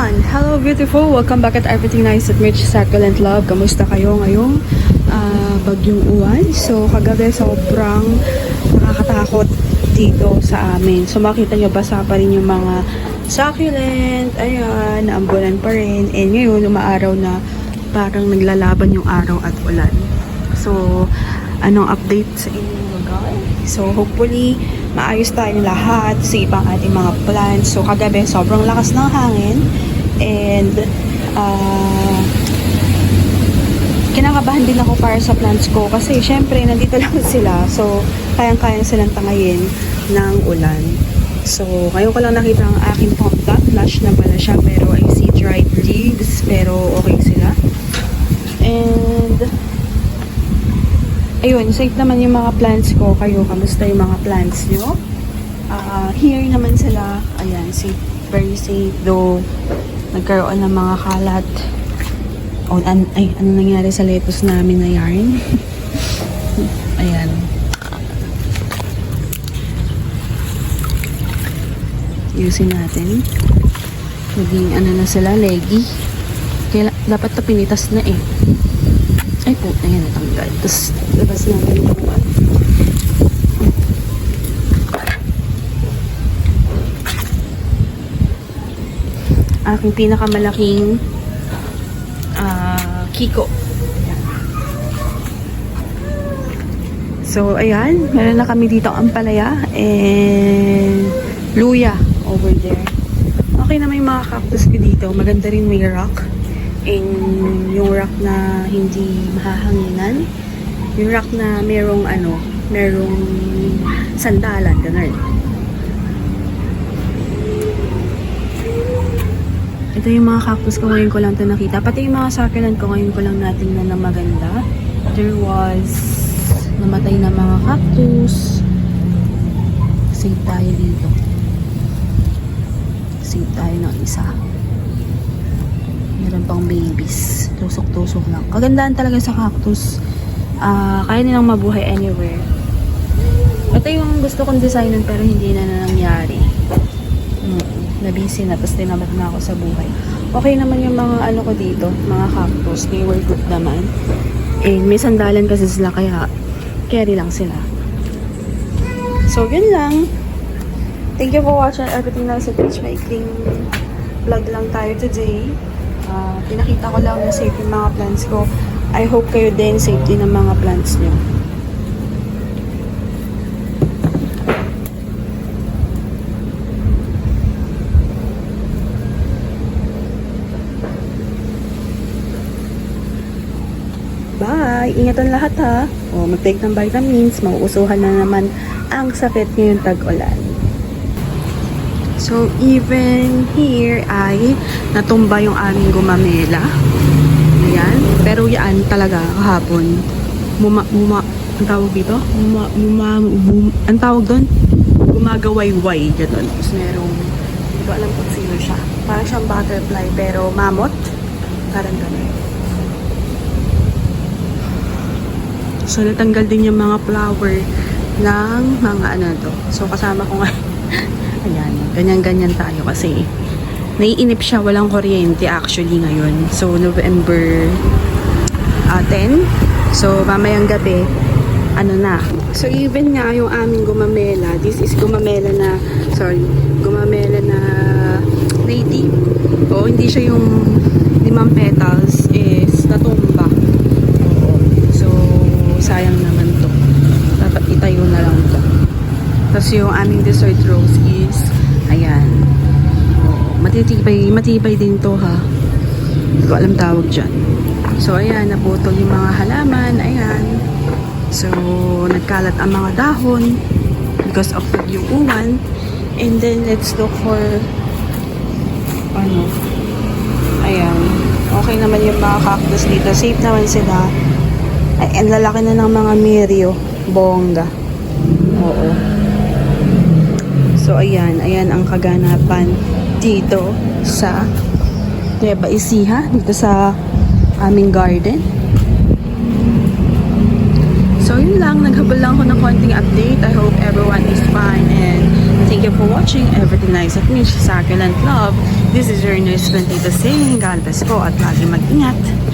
Ayan, hello beautiful! Welcome back at Everything Nice at Mitch Succulent Love. Kamusta kayo ngayong bagyong uwan? So, kagabi sobrang nakakatakot dito sa amin. So, makita nyo basa pa rin yung mga succulent. Ayan, naambulan pa rin. And ngayon, umaaraw na parang naglalaban yung araw at ulan. So, anong update sa inyong lugar? So, hopefully, maayos tayong lahat, safe ang ating mga plants. So, kagabi, sobrang lakas ng hangin. And, kinakabahan din ako para sa plants ko. Kasi, syempre, nandito lang sila. So, kayang-kayang silang tangayin ng ulan. So, ngayon ko lang nakita ang aking pomda. Lush na pala siya, pero I see dried leaves. Pero, okay sila. And, ayun, safe naman yung mga plants ko. Kayo, kamusta yung mga plants nyo? Here naman sila. Ayan, safe. Very safe. Though, nagkaroon ng mga kalat. Oh, ano nangyari sa lettuce namin na yarn? Ayan. Yusin natin. Naging ano na sila, leggy. Kaya dapat na pinitas na eh. Ay po, ayan, natanggal. Tapos, labas natin yung buwan. Aking pinakamalaking kiko. So, ayan. Meron na kami dito ang ampalaya and luya over there. Okay naman yung mga cactus ko dito. Maganda rin may rock. And yung rock na hindi mahahanginan. Yung rock na merong sandalan, ganun. Ito yung mga cactus ko, ngayon ko lang ito nakita. Pati yung mga succulent ko, ngayon ko lang natin na maganda. There was namatay na mga cactus. Save tayo dito. Save tayo ng isa. Meron pang babies. Tusok-tusok lang. Kagandaan talaga sa cactus. Kaya nilang mabuhay anywhere. Ito yung gusto kong designan pero hindi na nangyari. Nabisi na. Tapos tinamat na ako sa buhay. Okay naman yung mga ano ko dito. Mga cactus. They were good naman. And may sandalan kasi sila kaya carry lang sila. So, yun lang. Thank you for watching Everything Nice at Mitch. Maikling vlog lang tayo today. Pinakita ko lang na safe yung mga plants ko. I hope kayo din safe din ang mga plants nyo. Bye! Ingatan lahat ha. Mag-take ng vitamins. Mauusuhan na naman ang sakit ngayong tag-ulan. So, even here ay natumba yung aming gumamela. Ayan. Pero yan talaga kahapon. Ang tawag dito? Ang tawag doon? Gumagawayway. Ganun. Tapos merong, hindi ko alam kung sino siya. Parang siyang butterfly pero mamot. Parang ganun. So, natanggal din yung mga flower ng mga ano to. So, kasama ko nga. Ayan, ganyan-ganyan tayo kasi naiinip siya, walang kuryente actually ngayon. So, November 10. So, mamayang gabi, ano na. So, even nga yung aming gumamela, this is gumamela na native. O, hindi siya yung 5 petals is natumba. So, sayang naman to. Dapat itayo na lang to. Tapos yung aming dessert rose is, ayan. Matibay din to ha. Hindi ko alam tawag dyan. So, ayan, naputol yung mga halaman. Ayan. So, nagkalat ang mga dahon because of yung uwan. And then, let's look for ayan. Okay naman yung mga cactus dito. Safe naman sila. Ay, ang lalaki na ng mga miryo. Bongga. Oo. So, ayan ang kaganapan dito sa Nueva Ecija, dito sa aming garden. So, yun lang. Naghabol lang ako ng konting update. I hope everyone is fine and thank you for for watching Everything Nice at Mitch, Succulent Love. This is your nurse Bentita saying, God bless po at lagi mag-ingat.